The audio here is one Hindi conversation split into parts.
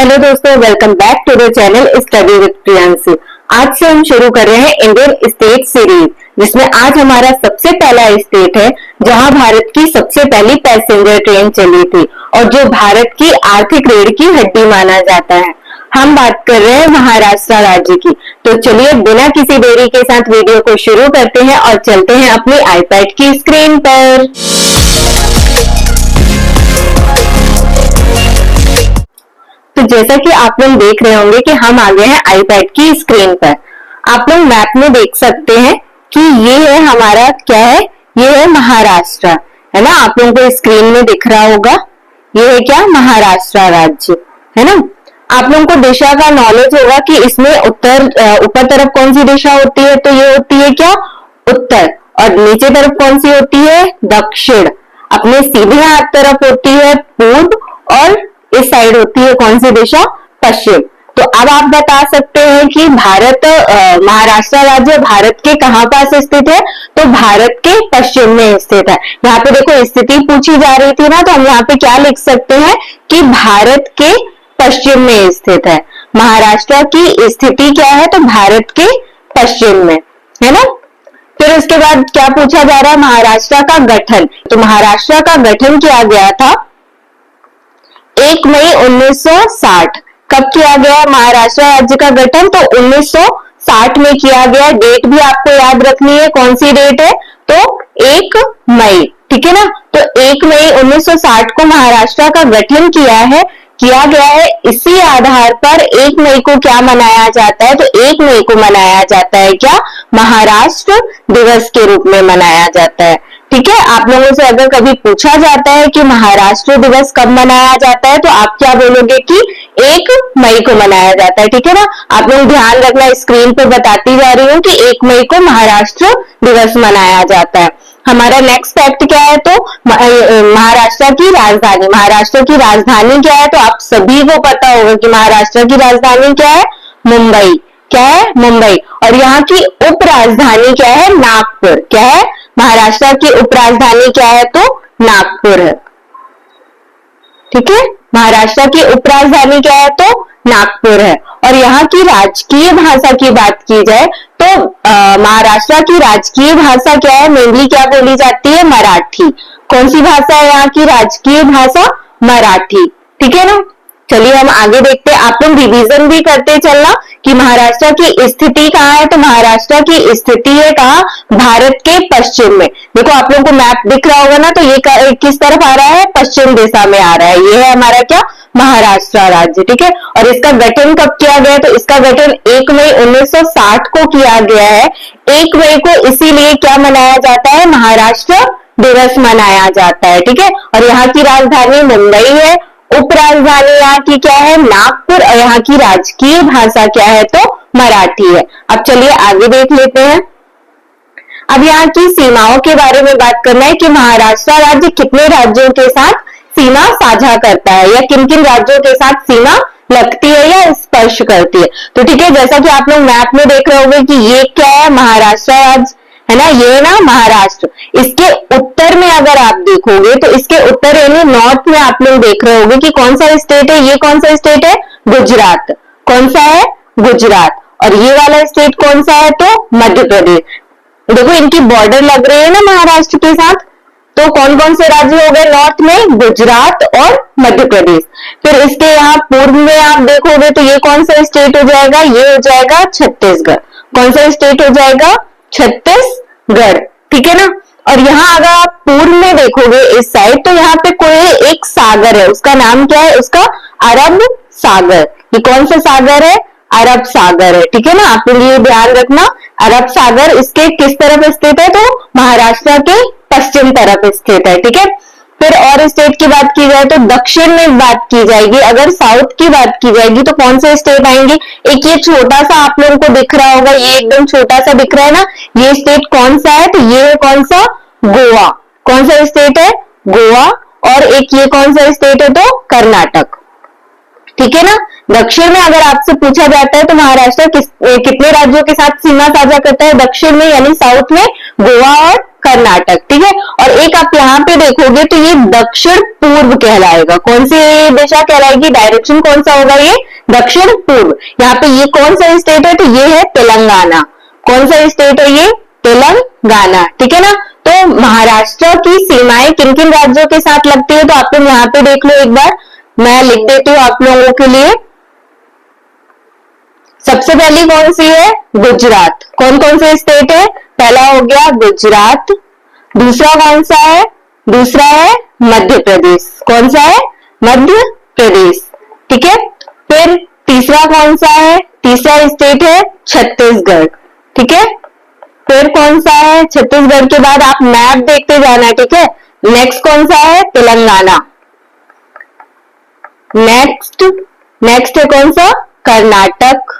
हेलो दोस्तों, welcome back to the channel study with Priyanshu. आज से हम शुरू कर रहे हैं इंडियन स्टेट सीरीज, जिसमें आज हमारा सबसे पहला स्टेट है जहां भारत की सबसे पहली पैसेंजर ट्रेन चली थी और जो भारत की आर्थिक रीढ़ की हड्डी माना जाता है। हम बात कर रहे हैं महाराष्ट्र राज्य की। तो चलिए बिना किसी देरी के साथ वीडियो को शुरू करते हैं और चलते हैं अपनी आईपैड की स्क्रीन पर। तो जैसा कि आप लोग देख रहे होंगे कि हम आ गए हैं आईपैड की स्क्रीन पर। आप लोग मैप में देख सकते हैं कि ये है हमारा क्या है, ये है महाराष्ट्र, है ना। आप लोगों को स्क्रीन में दिख रहा होगा, ये है क्या, महाराष्ट्र राज्य, है ना। आप लोगों को दिशा का नॉलेज होगा कि इसमें ऊपर तरफ कौन सी दिशा होती है, तो ये होती है क्या, उत्तर, और नीचे तरफ कौन सी होती है, दक्षिण। अपने सीधे हाथ तरफ होती है पूर्व और इस साइड होती है कौन सी दिशा, पश्चिम। तो अब आप बता सकते हैं कि महाराष्ट्र राज्य भारत के कहां पास स्थित है, तो भारत के पश्चिम में स्थित है। यहाँ पे देखो स्थिति पूछी जा रही थी ना, तो हम यहाँ पे क्या लिख सकते हैं कि भारत के पश्चिम में स्थित है। महाराष्ट्र की स्थिति क्या है, तो भारत के पश्चिम में, है ना। फिर उसके बाद क्या पूछा जा रहा है, महाराष्ट्र का गठन। तो महाराष्ट्र का गठन किया गया था 1 मई 1960। कब किया गया महाराष्ट्र राज्य का गठन, तो 1960 में किया गया। डेट भी आपको याद रखनी है, कौन सी डेट है, तो 1 मई, ठीक है ना। तो 1 मई 1960 को महाराष्ट्र का गठन किया गया है। इसी आधार पर 1 मई को क्या मनाया जाता है, तो 1 मई को मनाया जाता है क्या, महाराष्ट्र दिवस के रूप में मनाया जाता है। ठीक है, आप लोगों से अगर कभी पूछा जाता है कि महाराष्ट्र दिवस कब मनाया जाता है, तो आप क्या बोलोगे कि 1 मई को मनाया जाता है। ठीक है ना। आप लोग ध्यान रखना, स्क्रीन पर बताती जा रही हूँ कि 1 मई को महाराष्ट्र दिवस मनाया जाता है। हमारा नेक्स्ट फैक्ट क्या है, तो महाराष्ट्र की राजधानी। महाराष्ट्र की राजधानी क्या है, तो आप सभी को पता होगा कि महाराष्ट्र की राजधानी क्या है, मुंबई। क्या है, मुंबई। और यहाँ की उप राजधानी क्या है, नागपुर। क्या है, महाराष्ट्र की उप राजधानी क्या है, तो नागपुर है। ठीक है, महाराष्ट्र की उप राजधानी क्या है, तो नागपुर है। और यहाँ की राजकीय भाषा की बात की जाए तो महाराष्ट्र की राजकीय भाषा क्या है, मेनली क्या बोली जाती है, मराठी। कौन सी भाषा है यहाँ की राजकीय भाषा, मराठी। ठीक है ना। चलिए हम आगे देखते हैं। आप लोग रिवीजन भी करते चलना कि महाराष्ट्र की स्थिति कहाँ है, तो महाराष्ट्र की स्थिति है कहाँ, भारत के पश्चिम में। देखो आप लोगों को मैप दिख रहा होगा ना, तो ये किस तरफ आ रहा है, पश्चिम दिशा में आ रहा है। ये है हमारा क्या, महाराष्ट्र राज्य। ठीक है। और इसका गठन कब किया गया, तो इसका गठन 1 मई 1960 को किया गया है। 1 मई को इसीलिए क्या मनाया जाता है, महाराष्ट्र दिवस मनाया जाता है। ठीक है। और यहाँ की राजधानी मुंबई है, उप राजधानी यहाँ की क्या है, नागपुर, और यहाँ की राजकीय भाषा क्या है, तो मराठी है। अब चलिए आगे देख लेते हैं। अब यहाँ की सीमाओं के बारे में बात करना है कि महाराष्ट्र राज्य कितने राज्यों के साथ सीमा साझा करता है, या किन किन राज्यों के साथ सीमा लगती है या स्पर्श करती है। तो ठीक है, जैसा कि आप लोग मैप में देख रहे होंगे कि ये क्या है, महाराष्ट्र राज्य है ना, ये ना महाराष्ट्र। इसके उत्तर में अगर आप देखोगे तो इसके उत्तर यानी नॉर्थ में आप लोग देख रहे होंगे कि कौन सा स्टेट है, ये कौन सा स्टेट है, गुजरात। कौन सा है, गुजरात। और ये वाला स्टेट कौन सा है, तो मध्य प्रदेश। देखो इनकी बॉर्डर लग रही है ना महाराष्ट्र के साथ। तो कौन कौन से राज्य हो गए नॉर्थ में, गुजरात और मध्य प्रदेश। फिर इसके यहाँ पूर्व में आप देखोगे तो ये कौन सा स्टेट हो जाएगा, ये हो जाएगा छत्तीसगढ़। कौन सा स्टेट हो जाएगा, छत्तीसगढ़। ठीक है ना। और यहाँ अगर आप पूर्व में देखोगे इस साइड, तो यहाँ पे कोई एक सागर है, उसका नाम क्या है, उसका अरब सागर। ये कौन सा सागर है, अरब सागर है। ठीक है ना। आप लोग ये ध्यान रखना, अरब सागर इसके किस तरफ स्थित है, तो महाराष्ट्र के पश्चिम तरफ स्थित है। ठीक है। फिर और स्टेट की बात की जाए तो दक्षिण में बात की जाएगी। अगर साउथ की बात की जाएगी तो कौन से स्टेट आएंगे, एक ये छोटा सा आप लोगों को दिख रहा होगा, ये एकदम छोटा सा दिख रहा है ना, ये स्टेट कौन सा है, तो ये है कौन सा, गोवा। कौन सा स्टेट है, गोवा। और एक ये कौन सा स्टेट है, तो कर्नाटक। ठीक है ना। दक्षिण में अगर आपसे पूछा जाता है तो महाराष्ट्र कितने राज्यों के साथ सीमा साझा करता है, दक्षिण में यानी साउथ में गोवा और कर्नाटक। ठीक है। और एक आप यहाँ पे देखोगे तो ये दक्षिण पूर्व कहलाएगा। कौन सी दिशा कहलाएगी, डायरेक्शन कौन सा होगा, ये दक्षिण पूर्व। यहाँ पे ये कौन सा स्टेट है, तो ये है तेलंगाना। कौन सा स्टेट है ये, तेलंगाना, ठीक है ना। तो महाराष्ट्र की सीमाएं किन किन राज्यों के साथ लगती है, तो आप लोग यहाँ पे देख लो एक बार, मैं लिख देती हूँ आप लोगों के लिए। सबसे पहली कौन सी है, गुजरात। कौन कौन से स्टेट है, पहला हो गया गुजरात, दूसरा कौन सा है, दूसरा है मध्य प्रदेश। कौन सा है, मध्य प्रदेश, ठीक है। फिर तीसरा कौन सा है, तीसरा स्टेट है छत्तीसगढ़, ठीक है। फिर कौन सा है, छत्तीसगढ़ के बाद आप मैप देखते जाना, ठीक है। नेक्स्ट कौन सा है, तेलंगाना। नेक्स्ट है कौन सा, कर्नाटक।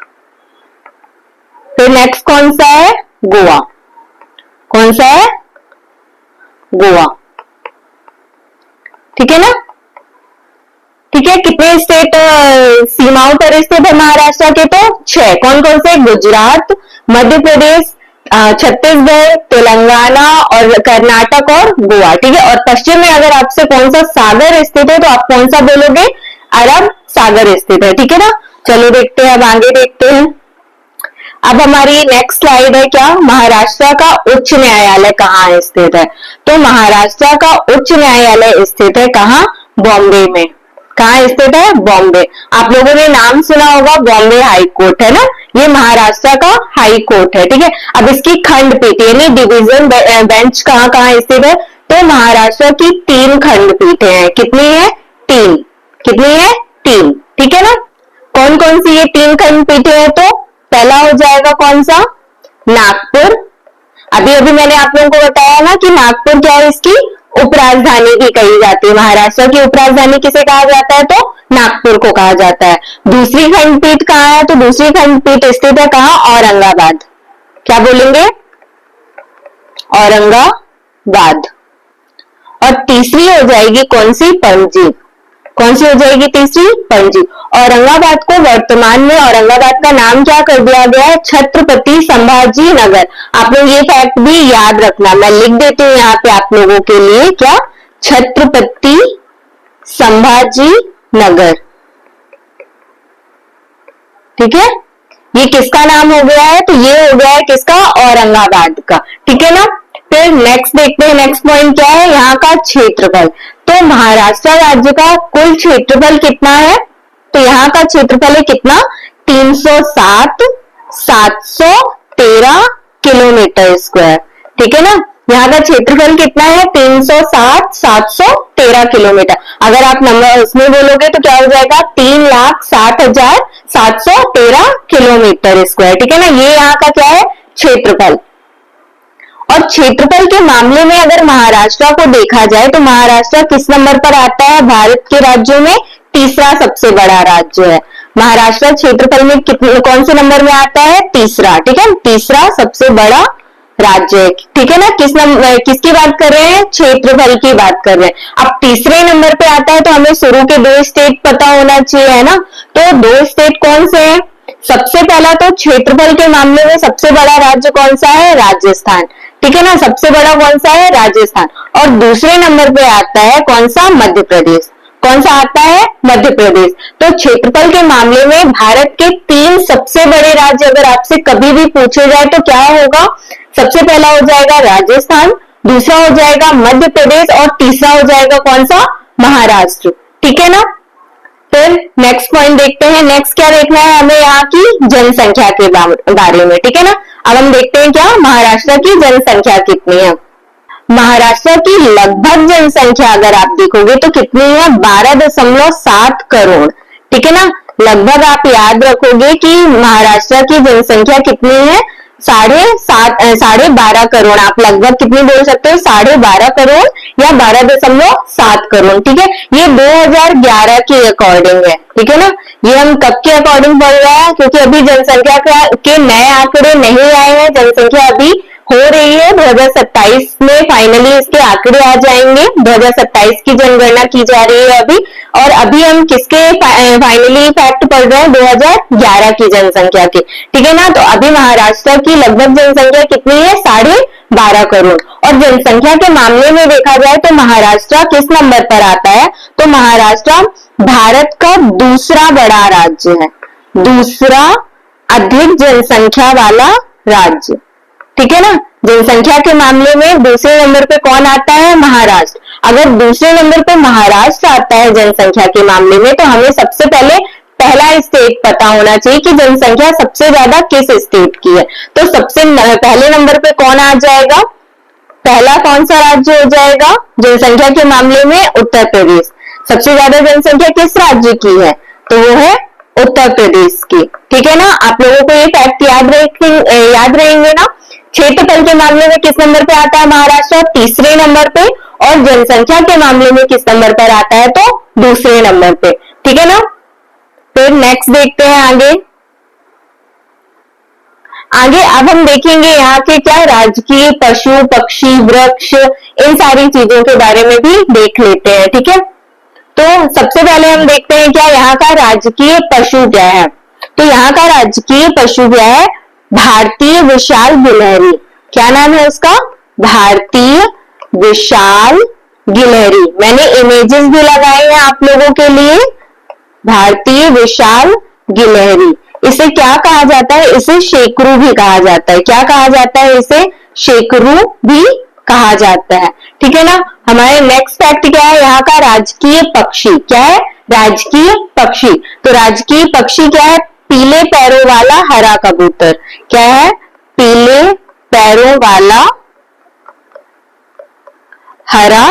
फिर नेक्स्ट कौन सा है, गोवा। कौन सा है, गोवा, ठीक है ना। ठीक है, कितने स्टेट सीमाओं पर स्थित है महाराष्ट्र के, तो 6। कौन कौन से, गुजरात, मध्य प्रदेश, छत्तीसगढ़, तेलंगाना और कर्नाटक और गोवा, ठीक है। और पश्चिम में अगर आपसे कौन सा सागर स्थित है तो आप कौन सा बोलोगे, अरब सागर स्थित है, ठीक है ना। चलो देखते हैं, अब आगे देखते हैं। अब हमारी नेक्स्ट स्लाइड है क्या, महाराष्ट्र का उच्च न्यायालय कहाँ स्थित है। तो महाराष्ट्र का उच्च न्यायालय स्थित है कहाँ, बॉम्बे में। कहाँ स्थित है, बॉम्बे। आप लोगों ने नाम सुना होगा, बॉम्बे हाई कोर्ट है ना, ये महाराष्ट्र का हाई कोर्ट है, ठीक है। अब इसकी खंडपीठ यानी डिवीजन बेंच कहाँ कहाँ स्थित है, तो महाराष्ट्र की 3 खंडपीठें हैं। कितनी है, 3। कितनी है, 3, ठीक है ना। कौन कौन सी ये 3 खंडपीठें हैं, तो पहला हो जाएगा कौन सा, नागपुर। अभी अभी मैंने आप लोगों को बताया ना कि नागपुर क्या है, इसकी उपराजधानी भी कही जाती है। महाराष्ट्र की उपराजधानी किसे कहा जाता है, तो नागपुर को कहा जाता है। दूसरी खंडपीठ कहाँ है, तो दूसरी खंडपीठ स्थित है कहाँ, औरंगाबाद। क्या बोलेंगे, औरंगाबाद। और तीसरी हो जाएगी कौन सी, पणजी। कौन सी हो जाएगी तीसरी, पणजी। औरंगाबाद को वर्तमान में औरंगाबाद का नाम क्या कर दिया गया है, छत्रपति संभाजी नगर। आप लोग ये फैक्ट भी याद रखना, मैं लिख देती हूँ यहाँ पे आप लोगों के लिए, क्या, छत्रपति संभाजी नगर, ठीक है। ये किसका नाम हो गया है, तो ये हो गया है किसका, औरंगाबाद का, ठीक है ना। फिर नेक्स्ट देखते हैं, नेक्स्ट पॉइंट क्या है, यहाँ का क्षेत्रफल। तो महाराष्ट्र राज्य का कुल क्षेत्रफल कितना है, तो यहाँ का क्षेत्रफल है कितना, 307 713 किलोमीटर स्क्वायर, ठीक है ना। यहाँ का क्षेत्रफल कितना है, 307 713 किलोमीटर। अगर आप नंबर उसमें बोलोगे तो क्या हो जाएगा, 3,60,713 किलोमीटर स्क्वायर, ठीक है ना। ये यहाँ का क्या है, क्षेत्रफल। और क्षेत्रफल के मामले में अगर महाराष्ट्र को देखा जाए तो महाराष्ट्र किस नंबर पर आता है, भारत के राज्यों में तीसरा सबसे बड़ा राज्य है। महाराष्ट्र क्षेत्रफल में कितने, कौन से नंबर में आता है, तीसरा, ठीक है, तीसरा सबसे बड़ा राज्य है, ठीक है ना। किसकी बात कर रहे हैं, क्षेत्रफल की बात कर रहे हैं। अब तीसरे नंबर पे आता है तो हमें शुरू के 2 स्टेट पता होना चाहिए, है ना। तो 2 स्टेट कौन से हैं, सबसे पहला तो क्षेत्रफल के मामले में सबसे बड़ा राज्य कौन सा है, राजस्थान, ठीक है ना। सबसे बड़ा कौन सा है, राजस्थान। और दूसरे नंबर पे आता है कौन सा, मध्य प्रदेश। कौन सा आता है, मध्य प्रदेश। तो क्षेत्रफल के मामले में भारत के 3 सबसे बड़े राज्य अगर आपसे कभी भी पूछे जाए तो क्या होगा, सबसे पहला हो जाएगा राजस्थान, दूसरा हो जाएगा मध्य प्रदेश और तीसरा हो जाएगा कौन सा, महाराष्ट्र, ठीक है ना। फिर नेक्स्ट पॉइंट देखते हैं, नेक्स्ट क्या देखना है हमें, यहाँ की जनसंख्या के बारे में, ठीक है ना। अब हम देखते हैं क्या, महाराष्ट्र की जनसंख्या कितनी है। महाराष्ट्र की लगभग जनसंख्या अगर आप देखोगे तो कितनी है, 12.7 करोड़, ठीक है ना। लगभग आप याद रखोगे कि महाराष्ट्र की जनसंख्या कितनी है, 12.5 करोड़। आप लगभग कितनी बोल सकते हो, 12.5 करोड़ या 12.7 करोड़, ठीक है। ये 2011 के अकॉर्डिंग है, ठीक है ना। ये हम कब के अकॉर्डिंग पढ़ रहे हैं, क्योंकि अभी जनसंख्या के नए आंकड़े नहीं आए हैं, जनसंख्या अभी हो रही है। 2027 में फाइनली इसके आंकड़े आ जाएंगे। 2027 की जनगणना की जा रही है अभी, और अभी हम किसके फाइनली फैक्ट पढ़ रहे हैं? 2011 की जनसंख्या के, ठीक है ना। तो अभी महाराष्ट्र की लगभग जनसंख्या कितनी है? 12.5 करोड़। और जनसंख्या के मामले में देखा जाए तो महाराष्ट्र किस नंबर पर आता है? तो महाराष्ट्र भारत का दूसरा बड़ा राज्य है, दूसरा अधिक जनसंख्या वाला राज्य, ठीक है ना। जनसंख्या के मामले में दूसरे नंबर पे कौन आता है? महाराष्ट्र। अगर दूसरे नंबर पे महाराष्ट्र आता है जनसंख्या के मामले में, तो हमें सबसे पहले पहला स्टेट पता होना चाहिए कि जनसंख्या सबसे ज्यादा किस स्टेट की है। तो सबसे पहले नंबर पे कौन आ जाएगा? पहला कौन सा राज्य हो जाएगा जनसंख्या के मामले में? उत्तर प्रदेश। सबसे ज्यादा जनसंख्या किस राज्य की है? तो वो है उत्तर प्रदेश की, ठीक है ना। आप लोगों को ये फैक्ट याद रहेंगे ना। क्षेत्रफल के मामले में किस नंबर पे आता है महाराष्ट्र? तीसरे नंबर पे। और जनसंख्या के मामले में किस नंबर पर आता है? तो दूसरे नंबर पे, ठीक है ना। फिर नेक्स्ट देखते हैं आगे अब हम देखेंगे यहाँ के क्या राजकीय पशु, पक्षी, वृक्ष, इन सारी चीजों के बारे में भी देख लेते हैं, ठीक है। तो सबसे पहले हम देखते हैं क्या यहाँ का राजकीय पशु क्या है। तो यहाँ का राजकीय पशु क्या है? भारतीय विशाल गिलहरी। क्या नाम है उसका? भारतीय विशाल गिलहरी। मैंने इमेजेस भी लगाए हैं आप लोगों के लिए। भारतीय विशाल गिलहरी, इसे क्या कहा जाता है? इसे शेकरू भी कहा जाता है। क्या कहा जाता है? इसे शेकरू भी कहा जाता है, ठीक है ना। हमारे नेक्स्ट फैक्ट क्या है? यहाँ का राजकीय पक्षी क्या है? राजकीय पक्षी। तो राजकीय पक्षी क्या है? पीले पैरों वाला हरा कबूतर। क्या है? पीले पैरों वाला हरा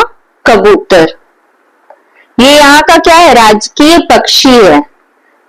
कबूतर। ये यहाँ का क्या है? राजकीय पक्षी है,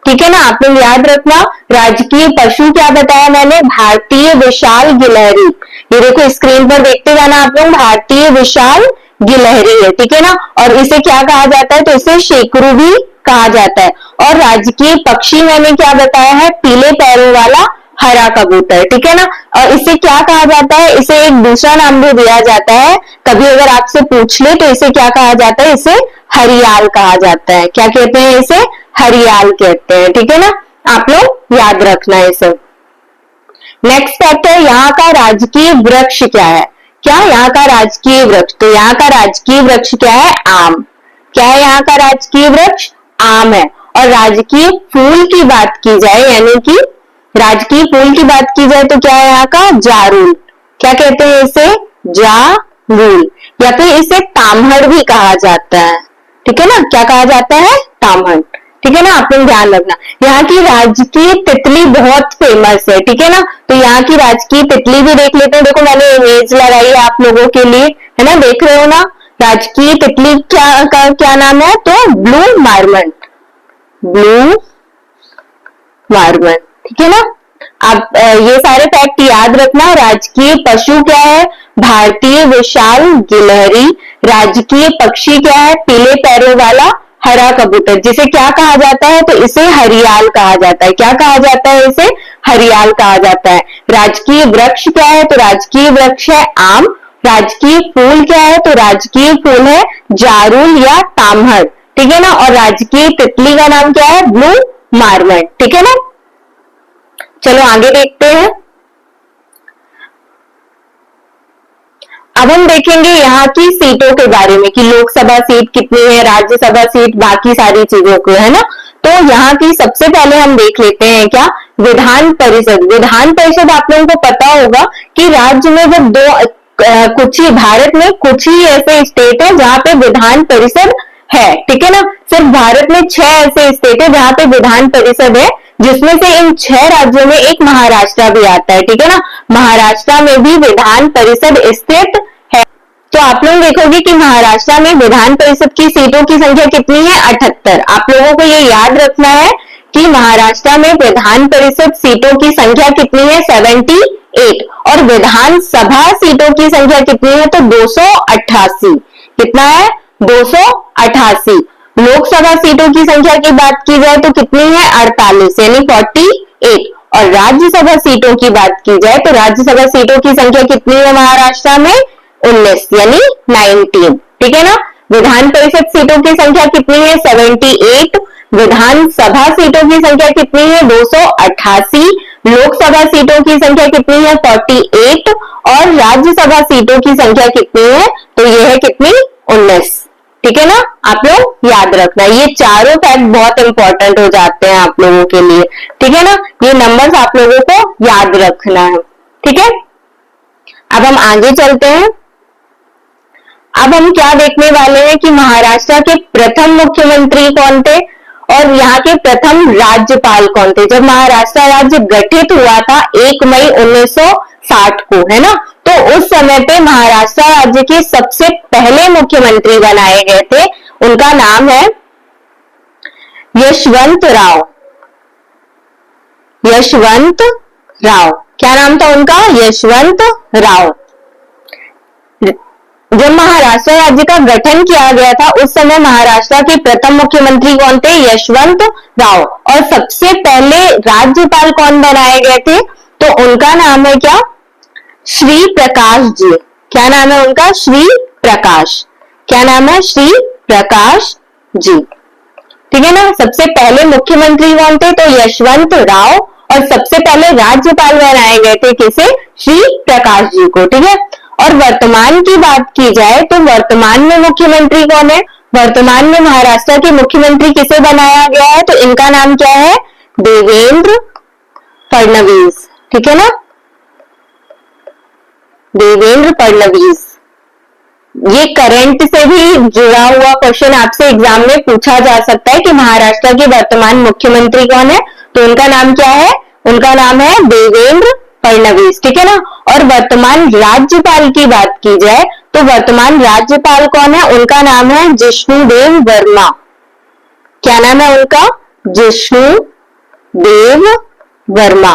ठीक है ना। आप लोग याद रखना, राजकीय पशु क्या बताया मैंने? भारतीय विशाल गिलहरी। ये देखो स्क्रीन पर देखते जाना आप लोग, भारतीय विशाल गिलहरी है, ठीक है ना। और इसे क्या कहा जाता है? तो इसे शेकरू भी कहा जाता है। और राजकीय पक्षी मैंने क्या बताया है? पीले पैरों वाला हरा कबूतर, ठीक है ना। और इसे क्या कहा जाता है? इसे एक दूसरा नाम भी दिया जाता है। कभी अगर आपसे पूछ ले तो इसे क्या कहा जाता है? इसे हरियाल कहा जाता है। क्या कहते हैं? इसे हरियाल कहते हैं, ठीक है ना। आप लोग याद रखना है इसे। नेक्स्ट फैक्ट है यहाँ का राजकीय वृक्ष क्या है? क्या यहाँ का राजकीय वृक्ष? तो यहाँ का राजकीय वृक्ष क्या है? आम। क्या है यहाँ का राजकीय वृक्ष? आम है। और राजकीय फूल की बात की जाए, यानी कि राजकीय फूल की बात की जाए तो क्या है यहाँ का? जारुल। क्या कहते हैं इसे? जारुल, या फिर इसे तामहड़ भी कहा जाता है, ठीक है ना। क्या कहा जाता है? तामहड़, ठीक है ना। आप लोग ध्यान रखना। यहाँ की राजकीय तितली बहुत फेमस है, ठीक है ना। तो यहाँ की राजकीय तितली भी देख लेते हैं। देखो मैंने इमेज लगाई है आप लोगों के लिए, है ना, देख रहे हो ना। राजकीय तितली क्या नाम है? तो ब्लू मार्मन, ब्लू मार्मन, ठीक है ना। आप ये सारे फैक्ट याद रखना। राजकीय पशु क्या है? भारतीय विशाल गिलहरी। राजकीय पक्षी क्या है? पीले पैरों वाला हरा कबूतर, जिसे क्या कहा जाता है? तो इसे हरियाल कहा जाता है। क्या कहा जाता है? इसे हरियाल कहा जाता है। राजकीय वृक्ष क्या है? तो राजकीय वृक्ष है आम। राजकीय फूल क्या है? तो राजकीय फूल है जारुल या तामहड़, ठीक है ना। और राजकीय तितली का नाम क्या है? ब्लू मार्मन, ठीक है ना। चलो आगे देखते हैं। अब हम देखेंगे यहाँ की सीटों के बारे में कि लोकसभा सीट कितनी है, राज्यसभा सीट, बाकी सारी चीजों को, है ना। तो यहाँ की सबसे पहले हम देख लेते हैं क्या? विधान परिषद। विधान परिषद आप लोगों को पता होगा कि राज्य में जब कुछ ही भारत में कुछ ही ऐसे स्टेट है जहाँ पे विधान परिषद है, ठीक है ना। सिर्फ भारत में 6 ऐसे स्टेट है जहाँ पे विधान परिषद है, जिसमें से इन 6 राज्यों में एक महाराष्ट्र भी आता है, ठीक है ना। महाराष्ट्र में भी विधान परिषद स्थित है। तो आप लोग देखोगे कि महाराष्ट्र में विधान परिषद की सीटों की संख्या कितनी है? 78। आप लोगों को ये याद रखना है कि महाराष्ट्र में विधान परिषद सीटों की संख्या कितनी है? 78। और विधानसभा सीटों की संख्या कितनी है? तो 288। कितना है? 288। लोकसभा सीटों की संख्या की बात की जाए तो कितनी है? 48, यानी 48। और राज्यसभा सीटों की बात की जाए तो राज्यसभा सीटों की संख्या कितनी है महाराष्ट्र में? 19 यानी 19, ठीक है ना। विधान परिषद सीटों की संख्या कितनी है? 78। विधानसभा सीटों की संख्या कितनी है? 288। लोकसभा सीटों की संख्या कितनी है? 48। और राज्यसभा सीटों की संख्या कितनी है? तो ये है कितनी? 19, ठीक है ना। आप लोग याद रखना, ये चारों फैक्ट बहुत इंपॉर्टेंट हो जाते हैं आप लोगों के लिए, ठीक है ना। ये नंबर्स आप लोगों को याद रखना है, ठीक है। अब हम आगे चलते हैं। अब हम क्या देखने वाले हैं कि महाराष्ट्र के प्रथम मुख्यमंत्री कौन थे और यहाँ के प्रथम राज्यपाल कौन थे। जब महाराष्ट्र राज्य गठित हुआ था 1 मई 1960 को, है ना, तो उस समय पे महाराष्ट्र राज्य के सबसे पहले मुख्यमंत्री बनाए गए थे। उनका नाम है यशवंत राव। यशवंत राव, क्या नाम था उनका? यशवंत राव। जब महाराष्ट्र राज्य का गठन किया गया था उस समय महाराष्ट्र के प्रथम मुख्यमंत्री कौन थे? यशवंत राव। और सबसे पहले राज्यपाल कौन बनाए गए थे? तो उनका नाम है क्या? श्री प्रकाश जी। क्या नाम है उनका? श्री प्रकाश। क्या नाम है? श्री प्रकाश जी, ठीक है ना। सबसे पहले मुख्यमंत्री कौन थे? तो यशवंत राव। और सबसे पहले राज्यपाल बनाए गए थे किसे? श्री प्रकाश जी को, ठीक है। और वर्तमान की बात की जाए तो वर्तमान में मुख्यमंत्री कौन है? वर्तमान में महाराष्ट्र के मुख्यमंत्री किसे बनाया गया है? तो इनका नाम क्या है? देवेंद्र फडणवीस, ठीक है ना। देवेंद्र फडणवीस। ये करंट से भी जुड़ा हुआ क्वेश्चन आपसे एग्जाम में पूछा जा सकता है कि महाराष्ट्र के वर्तमान मुख्यमंत्री कौन है। तो उनका नाम क्या है? उनका नाम है देवेंद्र फडणवीस, ठीक है ना। और वर्तमान राज्यपाल की बात की जाए तो वर्तमान राज्यपाल कौन है? उनका नाम है जिष्णुदेव वर्मा। क्या नाम है उनका? जिष्णुदेव वर्मा।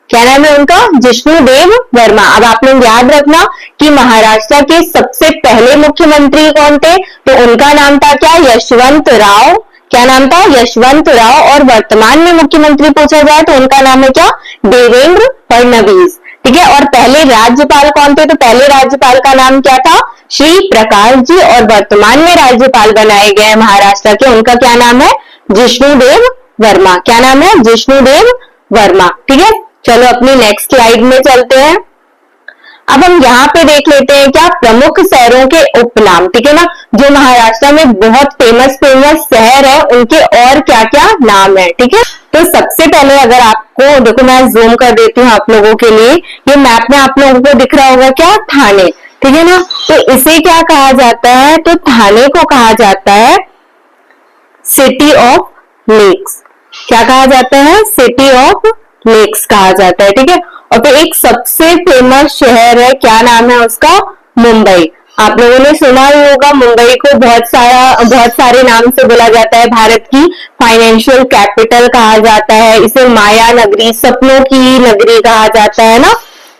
क्या नाम है उनका? जिष्णुदेव वर्मा। अब आप लोग याद रखना कि महाराष्ट्र के सबसे पहले मुख्यमंत्री कौन थे? तो उनका नाम था क्या? यशवंत राव। क्या नाम था? यशवंत राव। और वर्तमान में मुख्यमंत्री पूछा जाए तो उनका नाम है क्या? देवेंद्र फडणवीस, ठीक है। और पहले राज्यपाल कौन थे? तो पहले राज्यपाल का नाम क्या था? श्री प्रकाश जी। और वर्तमान में राज्यपाल बनाए गए महाराष्ट्र के, उनका क्या नाम है? जिष्णुदेव वर्मा। क्या नाम है? जिष्णुदेव वर्मा, ठीक है। चलो अपनी नेक्स्ट स्लाइड में चलते हैं। अब हम यहाँ पे देख लेते हैं क्या प्रमुख शहरों के उपनाम, ठीक है ना। जो महाराष्ट्र में बहुत फेमस शहर है उनके और क्या क्या नाम है, ठीक है। तो सबसे पहले अगर आपको देखो, मैं जूम कर देती हूँ आप लोगों के लिए। ये मैप में आप लोगों को दिख रहा होगा क्या? थाने, ठीक है ना। तो इसे क्या कहा जाता है? तो थाने को कहा जाता है सिटी ऑफ लेक्स। क्या कहा जाता है? सिटी ऑफ लेक्स कहा जाता है, ठीक है। और फिर एक सबसे फेमस शहर है, क्या नाम है उसका? मुंबई। आप लोगों ने सुना ही होगा, मुंबई को बहुत सारे नाम से बोला जाता है। भारत की फाइनेंशियल कैपिटल कहा जाता है, इसे माया नगरी, सपनों की नगरी कहा जाता है ना।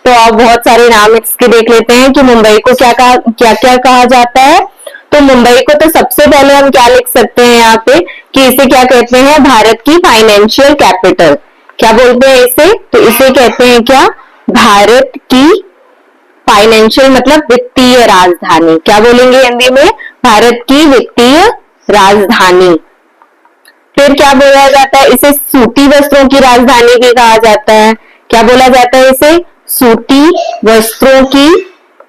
तो आप बहुत सारे नाम इसके देख लेते हैं कि मुंबई को क्या क्या कहा जाता है। तो मुंबई को तो सबसे पहले हम क्या लिख सकते हैं यहाँ पे कि इसे क्या कहते हैं? भारत की फाइनेंशियल कैपिटल। क्या बोलते हैं इसे? तो इसे कहते हैं क्या? भारत की फाइनेंशियल मतलब वित्तीय राजधानी। क्या बोलेंगे हिंदी में? भारत की वित्तीय राजधानी। फिर क्या बोला जाता है? इसे सूती वस्त्रों की राजधानी भी कहा जाता है। क्या बोला जाता है इसे? सूती वस्त्रों की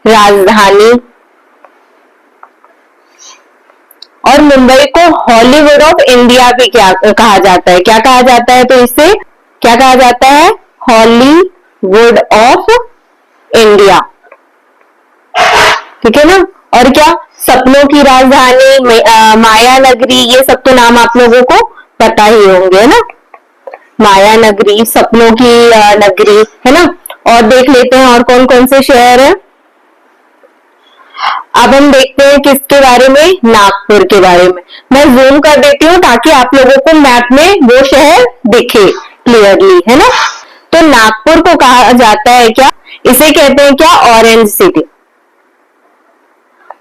राजधानी। और मुंबई को हॉलीवुड ऑफ इंडिया भी क्या कहा जाता है? क्या कहा जाता है? तो इसे क्या कहा जाता है? हॉलीवुड ऑफ इंडिया, ठीक है ना। और क्या? सपनों की राजधानी, माया नगरी, ये सब तो नाम आप लोगों को पता ही होंगे ना। माया नगरी, सपनों की नगरी, है ना। और देख लेते हैं और कौन कौन से शहर है। अब हम देखते हैं किसके बारे में? नागपुर के बारे में। मैं जूम कर देती हूँ ताकि आप लोगों को मैप में वो शहर दिखे क्लियरली, है ना। तो नागपुर को कहा जाता है क्या? इसे कहते हैं क्या? Orange city.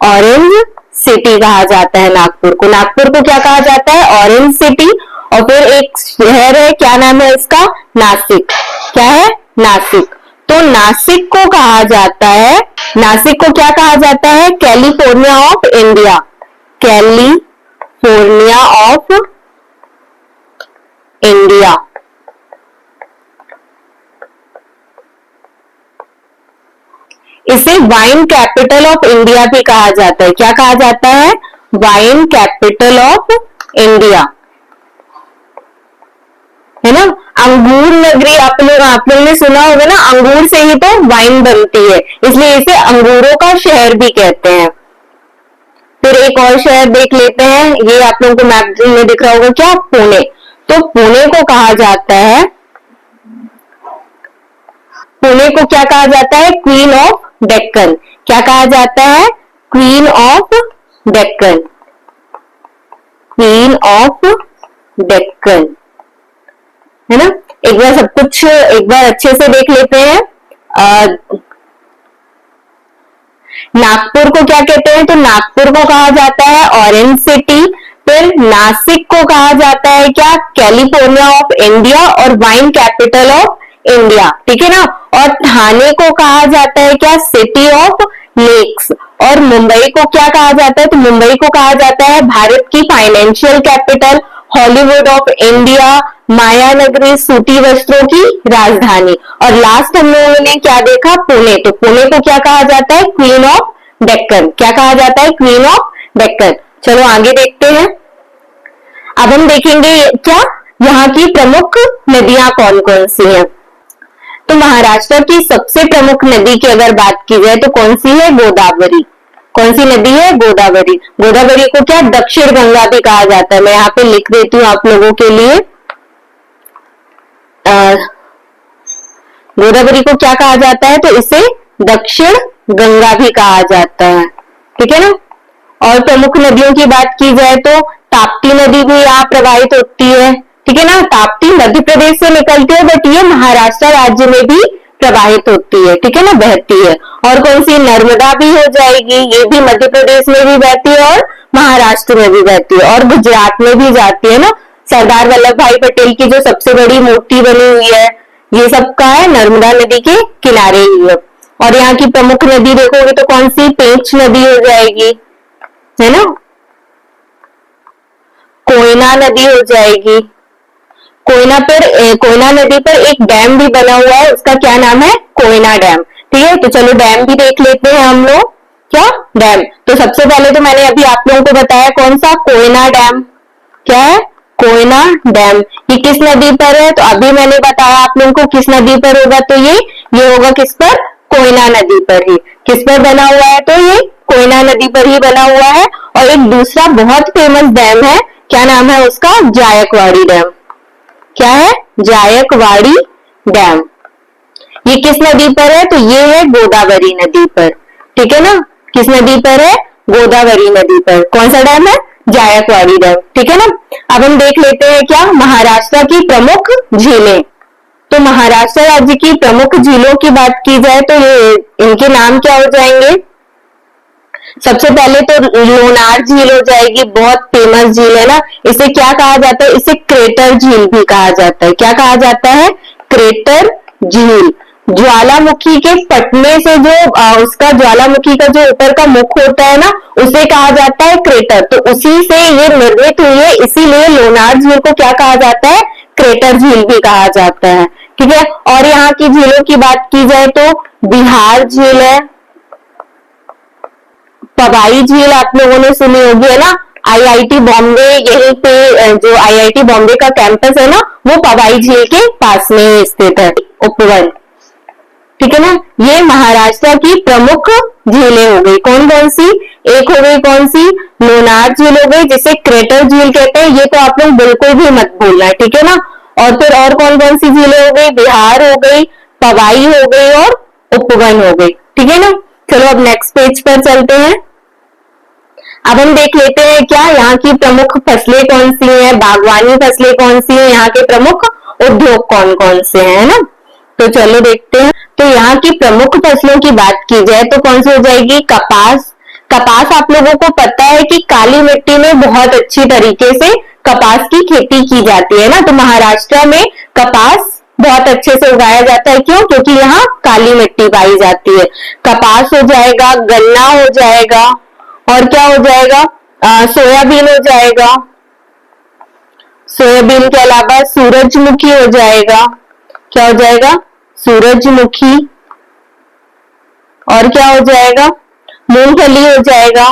ऑरेंज सिटी कहा जाता है नागपुर को। नागपुर को क्या कहा जाता है? Orange city. और फिर एक शहर है, क्या नाम है इसका? नासिक। क्या है? नासिक। तो नासिक को कहा जाता है, नासिक को क्या कहा जाता है? California of India. California of India. इसे वाइन कैपिटल ऑफ इंडिया भी कहा जाता है। क्या कहा जाता है? वाइन कैपिटल ऑफ इंडिया, है ना। अंगूर नगरी आप लोग ने सुना होगा ना, अंगूर से ही तो वाइन बनती है, इसलिए इसे अंगूरों का शहर भी कहते हैं। फिर एक और शहर देख लेते हैं, ये आप लोगों को मैप में दिख रहा होगा, क्या? पुणे। तो पुणे को कहा जाता है, पुणे को क्या कहा जाता है? Queen of Deccan. क्या कहा जाता है? Queen of Deccan. Queen of Deccan, है ना। एक बार सब कुछ एक बार अच्छे से देख लेते हैं। नागपुर को क्या कहते हैं? तो नागपुर को कहा जाता है ऑरेंज सिटी। फिर नासिक को कहा जाता है क्या? कैलिफोर्निया ऑफ इंडिया और वाइन कैपिटल ऑफ इंडिया, ठीक है ना। और ठाणे को कहा जाता है क्या? City of lakes. और मुंबई को क्या कहा जाता है? तो मुंबई को कहा जाता है भारत की financial capital, Hollywood of India, माया नगरी, सूती वस्त्रों की राजधानी। और लास्ट हम लोगों ने क्या देखा? पुणे। तो पुणे को क्या कहा जाता है? Queen of Deccan. क्या कहा जाता है? Queen of Deccan. चलो आगे देखते हैं। अब हम देखेंगे क्या यहाँ की प्रमुख नदियां कौन कौन सी हैं। तो महाराष्ट्र की सबसे प्रमुख नदी की अगर बात की जाए तो कौन सी है? गोदावरी। कौन सी नदी है? गोदावरी। गोदावरी को क्या दक्षिण गंगा भी कहा जाता है। मैं यहाँ पे लिख देती हूँ आप लोगों के लिए। गोदावरी को क्या कहा जाता है? तो इसे दक्षिण गंगा भी कहा जाता है, ठीक है ना। और प्रमुख नदियों की बात की जाए तो ताप्ती नदी भी यहाँ प्रवाहित होती है, ठीक है ना। ताप्ती मध्य प्रदेश से निकलती है, बट ये महाराष्ट्र राज्य में भी प्रवाहित होती है, ठीक है ना, बहती है। और कौन सी? नर्मदा भी हो जाएगी, ये भी मध्य प्रदेश में भी बहती है और महाराष्ट्र में भी बहती है और गुजरात में भी जाती है ना। सरदार वल्लभ भाई पटेल की जो सबसे बड़ी मूर्ति बनी हुई है, ये सब का है नर्मदा नदी के किनारे ही है। और यहाँ की प्रमुख नदी देखोगे तो कौन सी? पेंच नदी हो जाएगी, है ना। कोयना नदी हो जाएगी। कोयना नदी पर एक डैम भी बना हुआ है, उसका क्या नाम है? कोयना डैम, ठीक है। तो चलो डैम भी देख लेते हैं हम लोग। क्या? डैम। तो सबसे पहले तो मैंने अभी आप लोगों को बताया कौन सा? कोयना डैम। क्या है? कोयना डैम। ये किस नदी पर है? तो अभी मैंने बताया आप लोगों को किस नदी पर होगा, तो ये होगा किस पर? कोयना नदी पर ही। किस पर बना हुआ है? तो ये कोयना नदी पर ही बना हुआ है। और एक दूसरा बहुत फेमस डैम है, क्या नाम है उसका? जायकवाड़ी डैम। क्या है? जायकवाड़ी डैम। ये किस नदी पर है? तो ये है गोदावरी नदी पर, ठीक है ना। किस नदी पर है? गोदावरी नदी पर। कौन सा डैम है? जायकवाड़ी डैम, ठीक है ना। अब हम देख लेते हैं क्या महाराष्ट्र की प्रमुख झीलें। तो महाराष्ट्र राज्य की प्रमुख झीलों की बात की जाए तो ये इनके नाम क्या हो जाएंगे? सबसे पहले तो लोनार झील हो जाएगी, बहुत फेमस झील है ना। इसे क्या कहा जाता है? इसे क्रेटर झील भी कहा जाता है। क्या कहा जाता है? क्रेटर झील। ज्वालामुखी के फटने से जो उसका ज्वालामुखी का जो ऊपर का मुख होता है ना, उसे कहा जाता है क्रेटर। तो उसी से ये निर्मित हुई है, इसीलिए लोनार झील को क्या कहा जाता है? क्रेटर झील भी कहा जाता है, ठीक है। और यहाँ की झीलों की बात की जाए तो बिहार झील है, पवाई झील आप लोगों ने सुनी होगी, है ना। आईआईटी बॉम्बे, यहीं पे जो आईआईटी बॉम्बे का कैंपस है ना, वो पवाई झील के पास में स्थित है, उपवन, ठीक है ना। ये महाराष्ट्र की प्रमुख झीलें हो गई। कौन कौन सी? एक हो गई कौन सी? लोनार झील हो गई, जिसे क्रेटर झील कहते हैं। ये तो आप लोग बिल्कुल भी मत भूलना, ठीक है ना। और फिर और कौन कौन सी झीलें हो गई? बिहार हो गई, पवाई हो गई और उपवन हो गई, ठीक है ना। चलो अब नेक्स्ट पेज पर चलते हैं। अब हम देख लेते हैं क्या यहाँ की प्रमुख फसलें कौन सी हैं, बागवानी फसलें कौन सी हैं, यहाँ के प्रमुख उद्योग कौन कौन से हैं, है ना। तो चलो देखते हैं। तो यहाँ की प्रमुख फसलों की बात की जाए तो कौन सी हो जाएगी? कपास। कपास आप लोगों को पता है कि काली मिट्टी में बहुत अच्छी तरीके से कपास की खेती की जाती है ना, तो महाराष्ट्र में कपास बहुत अच्छे से उगाया जाता है। क्यों? क्योंकि यहाँ काली मिट्टी पाई जाती है। कपास हो जाएगा, गन्ना हो जाएगा, और क्या हो जाएगा, सोयाबीन हो जाएगा। सोयाबीन के अलावा सूरजमुखी हो जाएगा। क्या हो जाएगा? सूरजमुखी। और क्या हो जाएगा? मूंगफली हो जाएगा,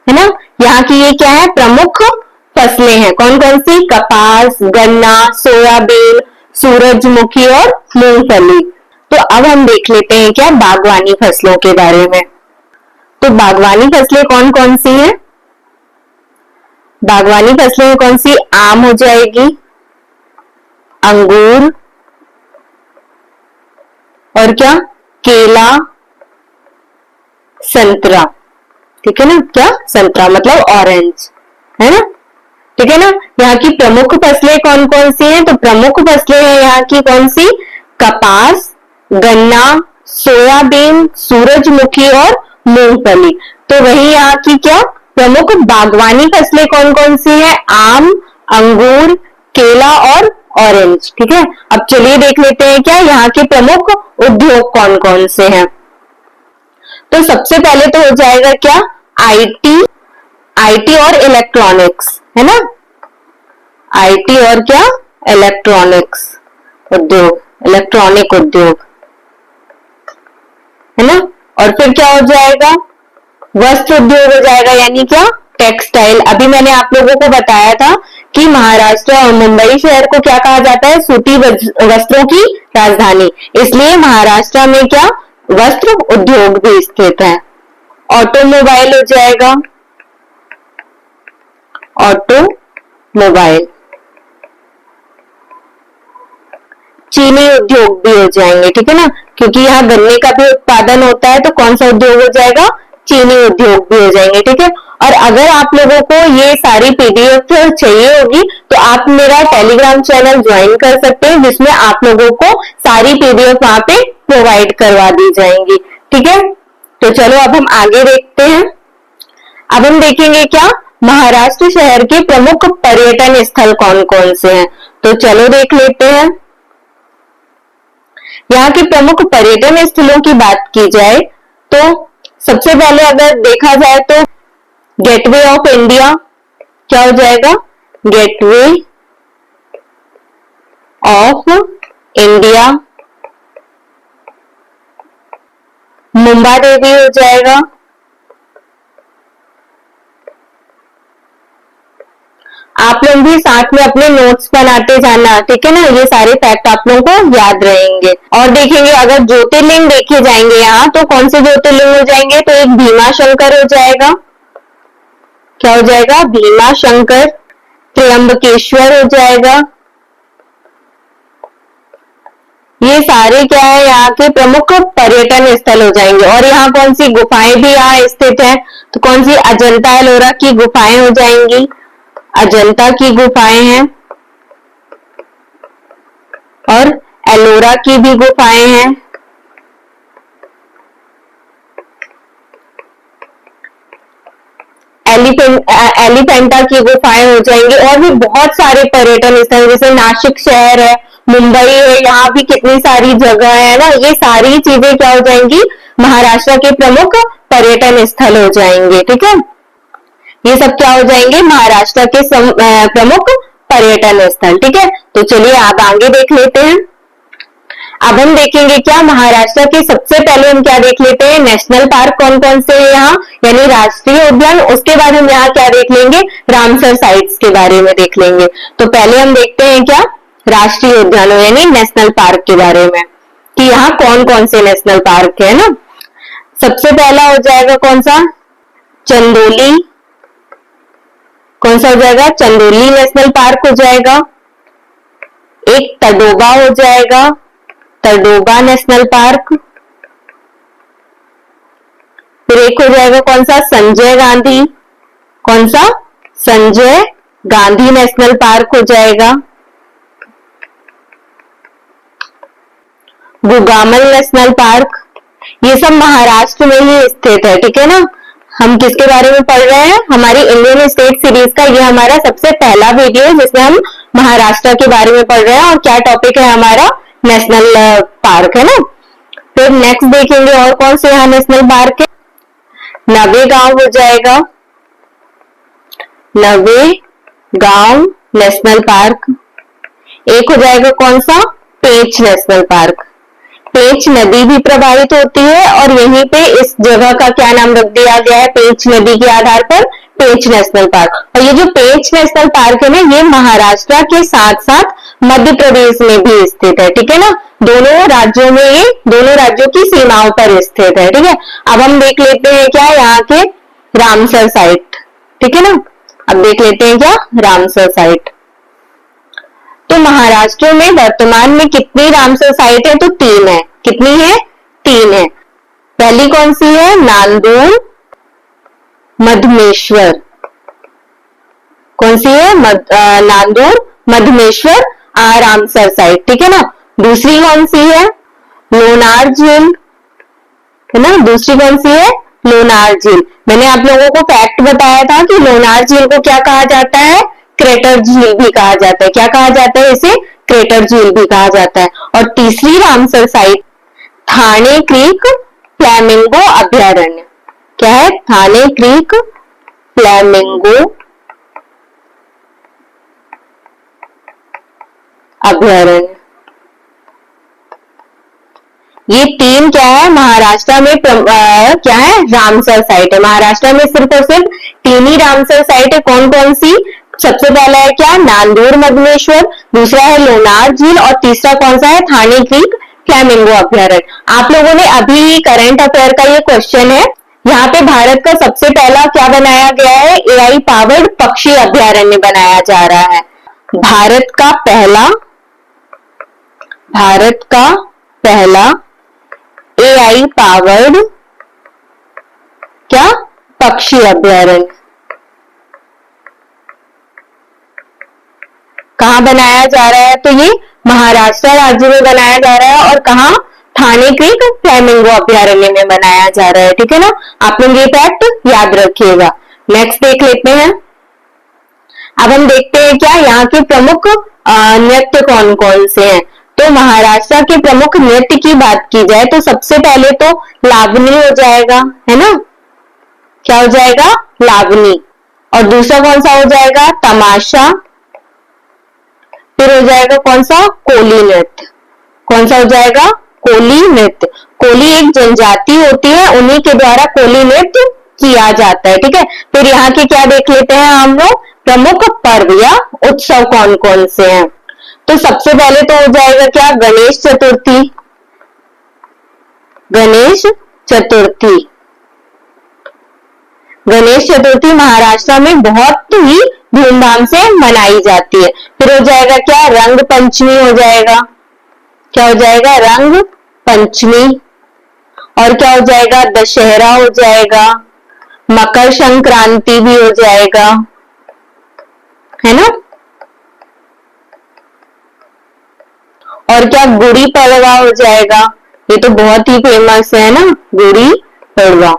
है ना। यहाँ की ये क्या है? प्रमुख फसलें हैं। कौन कौन सी? कपास, गन्ना, सोयाबीन, सूरजमुखी और मूंगफली। तो अब हम देख लेते हैं क्या बागवानी फसलों के बारे में। तो बागवानी फसलें कौन कौन सी हैं? बागवानी फसलें कौन सी? आम हो जाएगी, अंगूर, और क्या? केला, संतरा। ठीक है ना, क्या? संतरा मतलब ऑरेंज, है ना। ठीक है ना। यहाँ की प्रमुख फसलें कौन कौन सी हैं? तो प्रमुख फसलें हैं यहाँ की कौन सी? कपास, गन्ना, सोयाबीन, सूरजमुखी और मूंगफली। तो वही यहाँ की क्या प्रमुख बागवानी फसलें कौन कौन सी है? आम, अंगूर, केला और ऑरेंज। ठीक है। अब चलिए देख लेते हैं क्या यहाँ के प्रमुख उद्योग कौन कौन से हैं। तो सबसे पहले तो हो जाएगा क्या? आईटी और इलेक्ट्रॉनिक्स, है ना। आईटी और क्या? इलेक्ट्रॉनिक्स उद्योग, इलेक्ट्रॉनिक उद्योग, है ना। और फिर क्या हो जाएगा? वस्त्र उद्योग हो जाएगा, यानी क्या? टेक्सटाइल। अभी मैंने आप लोगों को बताया था कि महाराष्ट्र और मुंबई शहर को क्या कहा जाता है? सूती वस्त्रों की राजधानी। इसलिए महाराष्ट्र में क्या वस्त्र उद्योग भी स्थित है। ऑटोमोबाइल हो जाएगा, ऑटोमोबाइल। चीनी उद्योग भी हो जाएंगे, ठीक है ना, क्योंकि यहाँ गन्ने का भी उत्पादन होता है। तो कौन सा उद्योग हो जाएगा? चीनी उद्योग भी हो जाएंगे। ठीक है। और अगर आप लोगों को ये सारी पीडीएफ चाहिए होगी तो आप मेरा टेलीग्राम चैनल ज्वाइन कर सकते हैं, जिसमें आप लोगों को सारी पीडीएफ वहां पे प्रोवाइड करवा दी जाएंगी। ठीक है। तो चलो अब हम आगे देखते हैं। अब हम देखेंगे क्या महाराष्ट्र शहर के प्रमुख पर्यटन स्थल कौन कौन से हैं। तो चलो देख लेते हैं। यहाँ के प्रमुख पर्यटन स्थलों की बात की जाए तो सबसे पहले अगर देखा जाए तो गेटवे ऑफ इंडिया। क्या हो जाएगा? Gateway of India. Mumba Devi हो जाएगा। आप लोग भी साथ में अपने नोट्स बनाते जाना, ठीक है ना। ये सारे फैक्ट आप लोगों को याद रहेंगे। और देखेंगे अगर ज्योतिर्लिंग देखे जाएंगे यहाँ तो कौन से ज्योतिर्लिंग हो जाएंगे? तो एक भीमा शंकर हो जाएगा। क्या हो जाएगा? भीमा शंकर। त्र्यंबकेश्वर हो जाएगा। ये सारे क्या है? यहाँ के प्रमुख पर्यटन स्थल हो जाएंगे। और यहाँ कौन सी गुफाएं भी यहाँ स्थित है? तो कौन सी? अजंता एलोरा की गुफाएं हो जाएंगी। अजंता की गुफाएं हैं और एलोरा की भी गुफाएं हैं। एलिफेंटा की गुफाएं हो जाएंगी। और भी बहुत सारे पर्यटन स्थल, जैसे नासिक शहर है, मुंबई है, यहाँ भी कितनी सारी जगह है ना। ये सारी चीजें क्या हो जाएंगी? महाराष्ट्र के प्रमुख पर्यटन स्थल हो जाएंगे। ठीक है। ये सब क्या हो जाएंगे? महाराष्ट्र के प्रमुख पर्यटन स्थल। ठीक है। तो चलिए आप आगे देख लेते हैं। अब हम देखेंगे क्या महाराष्ट्र के सबसे पहले हम क्या देख लेते हैं? नेशनल पार्क कौन कौन से हैं यहाँ, यानी राष्ट्रीय उद्यान। उसके बाद हम यहाँ क्या देख लेंगे? रामसर साइट्स के बारे में देख लेंगे। तो पहले हम देखते हैं क्या राष्ट्रीय उद्यानों यानी नेशनल पार्क के बारे में, कि यहाँ कौन कौन से नेशनल पार्क है ना। सबसे पहला हो जाएगा कौन सा? चंदोली। कौन सा हो जाएगा? चंदोली नेशनल पार्क हो जाएगा। एक तडोबा हो जाएगा, तडोबा नेशनल पार्क। फिर एक हो जाएगा कौन सा? संजय गांधी। कौन सा? संजय गांधी नेशनल पार्क हो जाएगा। Gugamal national park. ये सब महाराष्ट्र में ही स्थित है, ठीक है ना। हम किसके बारे में पढ़ रहे हैं? हमारी इंडियन स्टेट सीरीज का ये हमारा सबसे पहला वीडियो है जिसमें हम महाराष्ट्र के बारे में पढ़ रहे हैं। और क्या टॉपिक है हमारा? नेशनल पार्क है ना। फिर नेक्स्ट देखेंगे और कौन से यहाँ नेशनल पार्क है। नवेगांव हो जाएगा, नवेगांव नेशनल पार्क। एक हो जाएगा कौन सा? पेंच नेशनल पार्क। पेंच नदी भी प्रभावित होती है और यहीं पे इस जगह का क्या नाम रख दिया गया है पेंच नदी के आधार पर? पेंच नेशनल पार्क। और ये जो पेंच नेशनल पार्क है ना, ये महाराष्ट्र के साथ साथ मध्य प्रदेश में भी स्थित है, ठीक है ना। दोनों राज्यों में, ये दोनों राज्यों की सीमाओं पर स्थित है, ठीक है। अब हम देख लेते हैं क्या यहाँ के रामसर साइट, ठीक है ना। अब देख लेते हैं क्या रामसर साइट। तो महाराष्ट्र में वर्तमान में कितनी रामसर साइट है? तो 3 है। कितनी है? 3 है। पहली कौन सी है? नांदूर मधमेश्वर। कौन सी है? नांदूर मधमेश्वर रामसर साइट, ठीक है ना। दूसरी कौन सी है? लोनार झील, है ना। दूसरी कौन सी है? लोनार झील। मैंने आप लोगों को फैक्ट बताया था कि लोनार झील को क्या कहा जाता है? क्रेटर झील भी कहा जाता है। क्या कहा जाता है इसे? क्रेटर झील भी कहा जाता है। और तीसरी रामसर साइट थाने क्रीक फ्लैमिंगो अभयारण्य। क्या है? थाने क्रीक फ्लैमिंगो अभयारण्य। ये 3 क्या है? महाराष्ट्र में क्या है? रामसर साइट है। महाराष्ट्र में सिर्फ और सिर्फ 3 ही रामसर साइट है। कौन कौन सी? सबसे पहला है क्या? नांदूर मधमेश्वर, दूसरा है लोनार झील और तीसरा कौन सा है? थाने क्रीक फ्लैमिंगो अभयारण्य। आप लोगों ने अभी करंट अफेयर का ये क्वेश्चन है, यहाँ पे भारत का सबसे पहला क्या बनाया गया है? एआई पावर्ड पक्षी अभयारण्य बनाया जा रहा है। भारत का पहला एआई पावर्ड क्या? पक्षी अभयारण्य कहाँ बनाया जा रहा है? तो ये महाराष्ट्र राज्य में बनाया जा रहा है। और कहाँ? थाने क्रीक फ्लैमिंगो अभयारण्य में बनाया जा रहा है, ठीक है ना। आप लोग ये फैक्ट याद रखिएगा। नेक्स्ट देख लेते हैं। अब हम देखते हैं क्या यहाँ के प्रमुख नृत्य कौन कौन से हैं। तो महाराष्ट्र के प्रमुख नृत्य की बात की जाए तो सबसे पहले तो लावनी हो जाएगा, है ना। क्या हो जाएगा? लावनी। और दूसरा कौन सा हो जाएगा? तमाशा। फिर हो जाएगा कौन सा? कोली नृत्य। कौन सा हो जाएगा? कोली नृत्य। कोली एक जनजाति होती है, उन्हीं के द्वारा कोली नृत्य किया जाता है, ठीक है। फिर यहाँ के क्या देख लेते हैं हम लोग? प्रमुख पर्व या उत्सव कौन कौन से हैं। तो सबसे पहले तो हो जाएगा क्या? गणेश चतुर्थी। गणेश चतुर्थी। गणेश चतुर्थी महाराष्ट्र में बहुत ही धूमधाम से मनाई जाती है। फिर हो जाएगा क्या? रंग पंचमी हो जाएगा। क्या हो जाएगा? रंग पंचमी। और क्या हो जाएगा? दशहरा हो जाएगा। मकर संक्रांति भी हो जाएगा, है ना। और क्या? गुड़ी पड़वा हो जाएगा। ये तो बहुत ही फेमस है ना, गुड़ी पड़वा।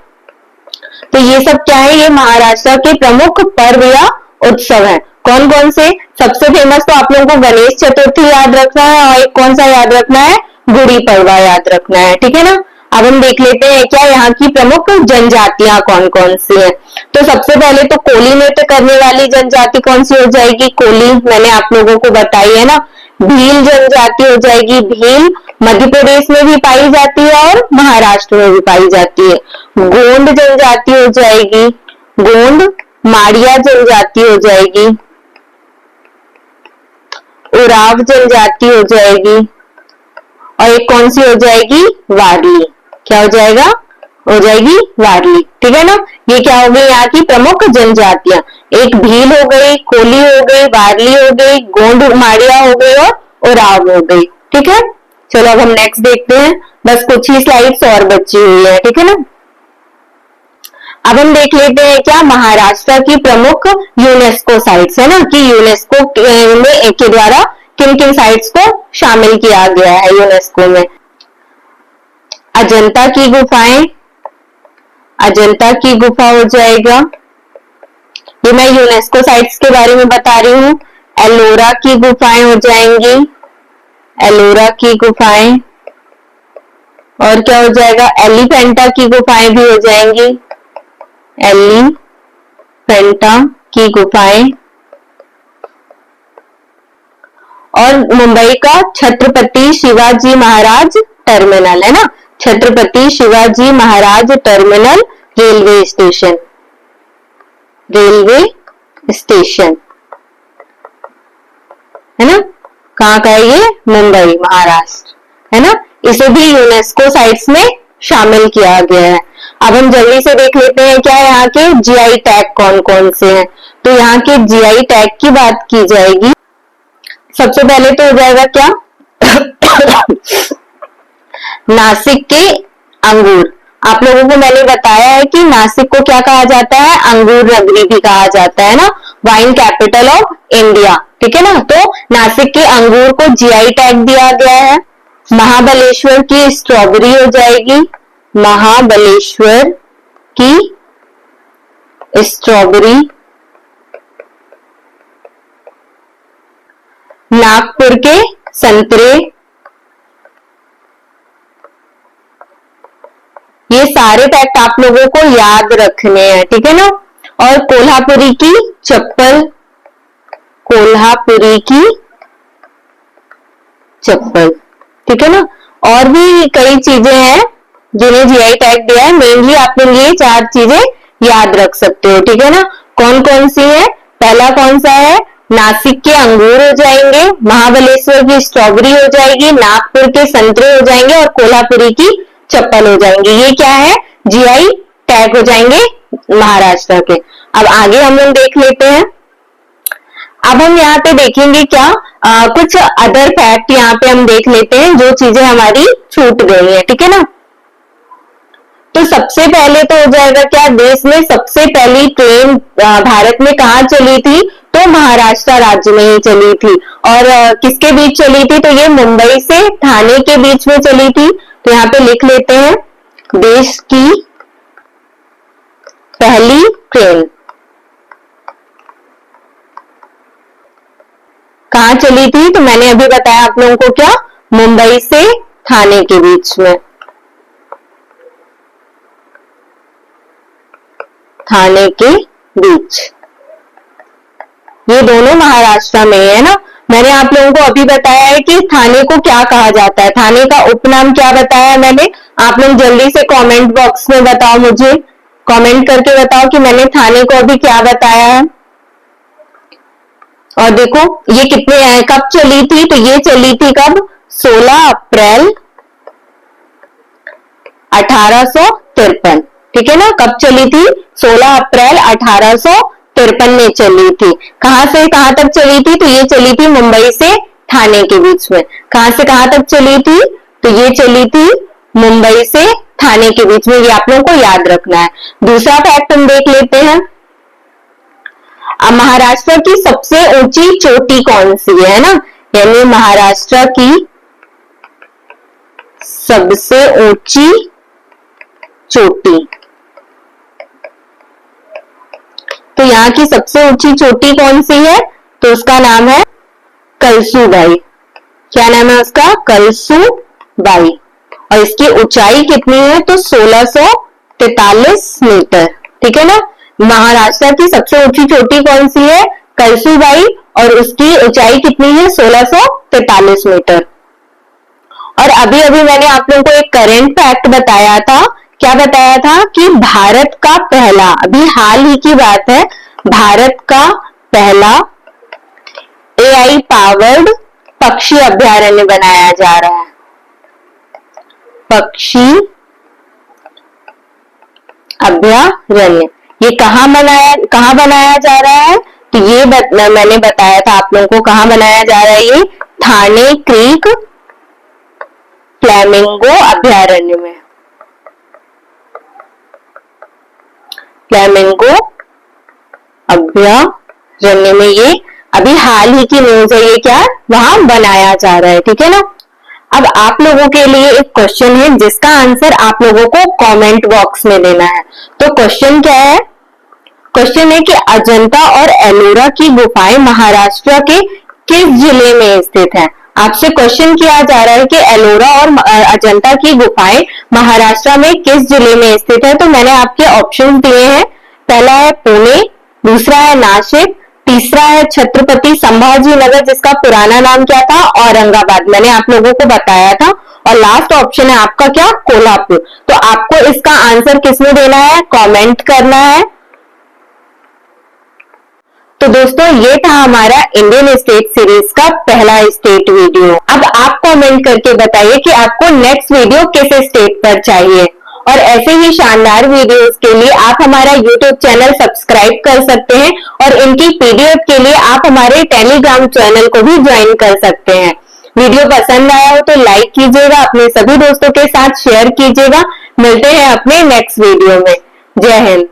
तो ये सब क्या है? ये महाराष्ट्र के प्रमुख पर्व या उत्सव है। कौन कौन से? सबसे फेमस तो आप लोगों को गणेश चतुर्थी याद रखना है और एक कौन सा याद रखना है? गुड़ी पड़वा याद रखना है, ठीक है ना। अब हम देख लेते हैं क्या यहाँ की प्रमुख जनजातियां कौन कौन सी है। तो सबसे पहले तो कोली नृत्य करने वाली जनजाति कौन सी हो जाएगी? कोली, मैंने आप लोगों को बताई है ना। भील जनजाति हो जाएगी। भील मध्य प्रदेश में भी पाई जाती है और महाराष्ट्र में भी पाई जाती है। गोंड जनजाति हो जाएगी। गोंड। माड़िया जनजाति हो जाएगी। उराव जनजाति हो जाएगी। और एक कौन सी हो जाएगी? वारली। क्या हो जाएगा? हो जाएगी वारली, ठीक है ना। ये क्या हो गई यहाँ की प्रमुख जनजातियां? एक भील हो गई, कोली हो गई, वारली हो गई, गोंड माड़िया हो गई और उराव हो गई, ठीक है। चलो अब हम नेक्स्ट देखते हैं। बस कुछ ही स्लाइड्स और बची हुई है, ठीक है ना। अब हम देख लेते हैं क्या महाराष्ट्र की प्रमुख यूनेस्को साइट्स, है ना, कि यूनेस्को के द्वारा किन किन साइट्स को शामिल किया गया है यूनेस्को में। अजंता की गुफाएं, अजंता की गुफा हो जाएगा, ये मैं यूनेस्को साइट्स के बारे में बता रही हूँ। एलोरा की गुफाएं हो जाएंगी, एलोरा की गुफाएं। और क्या हो जाएगा, एलिफेंटा की गुफाएं भी हो जाएंगी, एलिफेंटा की गुफाएं। और मुंबई का छत्रपति शिवाजी महाराज टर्मिनल है ना, Chhatrapati Shivaji Maharaj terminal railway station, railway station है ना, कहाँ का है ये, मुंबई महाराष्ट्र है ना। इसे भी यूनेस्को साइट्स में शामिल किया गया है। अब हम जल्दी से देख लेते हैं क्या यहाँ के जीआई टैग कौन कौन से हैं। तो यहाँ के जीआई टैग की बात की जाएगी। सबसे पहले तो हो जाएगा क्या नासिक के अंगूर। आप लोगों को मैंने बताया है कि नासिक को क्या कहा जाता है, अंगूर नगरी भी कहा जाता है ना, वाइन कैपिटल ऑफ इंडिया, ठीक है ना। तो नासिक के अंगूर को जीआई टैग दिया गया है। महाबलेश्वर की स्ट्रॉबेरी हो जाएगी, महाबलेश्वर की स्ट्रॉबेरी। नागपुर के संतरे, ये सारे फैक्ट आप लोगों को याद रखने हैं, ठीक है ना। और कोल्हापुरी की चप्पल, कोल्हापुरी की चप्पल, ठीक है ना। और भी कई चीजें हैं जिन्हें जीआई टैग दिया है, मेनली आप लोग ये 4 चीजें याद रख सकते हो, ठीक है ना। कौन कौन सी है, पहला कौन सा है, नासिक के अंगूर हो जाएंगे, महाबलेश्वर की स्ट्रॉबेरी हो जाएगी, नागपुर के संतरे हो जाएंगे और कोल्हापुरी की चप्पल हो जाएंगे। ये क्या है, जीआई टैग हो जाएंगे महाराष्ट्र के। अब आगे हम लोग देख लेते हैं। अब हम यहाँ पे देखेंगे क्या कुछ अदर फैक्ट यहाँ पे हम देख लेते हैं जो चीजें हमारी छूट गई हैं, ठीक है ना। तो सबसे पहले तो हो जाएगा क्या, देश में सबसे पहली ट्रेन भारत में कहाँ चली थी, तो महाराष्ट्र राज्य में ही चली थी। और किसके बीच चली थी, तो ये मुंबई से ठाणे के बीच में चली थी। तो यहाँ पे लिख लेते हैं, देश की पहली ट्रेन कहाँ चली थी, तो मैंने अभी बताया आप लोगों को क्या, मुंबई से ठाणे के बीच में, ठाणे के बीच। ये दोनों महाराष्ट्र में है ना। मैंने आप लोगों को अभी बताया है कि ठाणे को क्या कहा जाता है, ठाणे का उपनाम क्या बताया है मैंने। आप लोग जल्दी से कमेंट बॉक्स में बताओ, मुझे कमेंट करके बताओ कि मैंने ठाणे को अभी क्या बताया है। और देखो ये कितने कब चली थी, तो ये चली थी कब, 16 अप्रैल 1853, ठीक है ना। कब चली थी, 16 अप्रैल 1853 में चली थी। कहां से कहां तक चली थी, तो ये चली थी मुंबई से ठाणे के बीच में। कहां से कहां तक चली थी, तो ये चली थी मुंबई से ठाणे के बीच में। ये आप लोगों को याद रखना है। दूसरा फैक्ट हम देख लेते हैं, महाराष्ट्र की सबसे ऊंची चोटी कौन सी है ना, यानी महाराष्ट्र की सबसे ऊंची चोटी। तो यहाँ की सबसे ऊंची चोटी कौन सी है, तो उसका नाम है कलसूबाई। क्या नाम है उसका, कलसूबाई। और इसकी ऊंचाई कितनी है, तो 1643 मीटर, ठीक है ना। महाराष्ट्र की सबसे ऊंची चोटी कौन सी है, कलसूबाई, और उसकी ऊंचाई कितनी है, 1643 मीटर। और अभी अभी मैंने आप लोगों को एक करंट फैक्ट बताया था, क्या बताया था कि भारत का पहला, अभी हाल ही की बात है, भारत का पहला एआई पावर्ड पक्षी अभ्यारण्य बनाया जा रहा है। पक्षी अभ्यारण्य, ये कहाँ बनाया जा रहा है, तो ये मैंने बताया था आप लोगों को कहाँ बनाया जा रहा है, ये ठाणे क्रीक फ्लैमिंगो अभ्यारण्य में, फ्लैमिंगो अभ्यारण्य में। ये अभी हाल ही की न्यूज है, ये क्या वहां बनाया जा रहा है, ठीक है ना। अब आप लोगों के लिए एक क्वेश्चन है जिसका आंसर आप लोगों को कमेंट बॉक्स में देना है। तो क्वेश्चन क्या है? क्वेश्चन है कि अजंता और एलोरा की गुफाएं महाराष्ट्र के किस जिले में स्थित है? आपसे क्वेश्चन किया जा रहा है कि एलोरा और अजंता की गुफाएं महाराष्ट्र में किस जिले में स्थित है। तो मैंने आपके ऑप्शन दिए हैं। पहला है पुणे, दूसरा है नासिक, तीसरा है छत्रपति संभाजी नगर जिसका पुराना नाम क्या था? औरंगाबाद, मैंने आप लोगों को बताया था। और लास्ट ऑप्शन है आपका क्या? कोल्हापुर। तो आपको इसका आंसर किसमें देना है? कमेंट करना है। तो दोस्तों ये था हमारा इंडियन स्टेट सीरीज का पहला स्टेट वीडियो। अब आप कमेंट करके बताइए कि आपको नेक्स्ट वीडियो किस स्टेट पर चाहिए। और ऐसे ही शानदार वीडियोस के लिए आप हमारा यूट्यूब चैनल सब्सक्राइब कर सकते हैं और इनकी पीडीएफ के लिए आप हमारे टेलीग्राम चैनल को भी ज्वाइन कर सकते हैं। वीडियो पसंद आया हो तो लाइक कीजिएगा, अपने सभी दोस्तों के साथ शेयर कीजिएगा। मिलते हैं अपने नेक्स्ट वीडियो में। जय हिंद।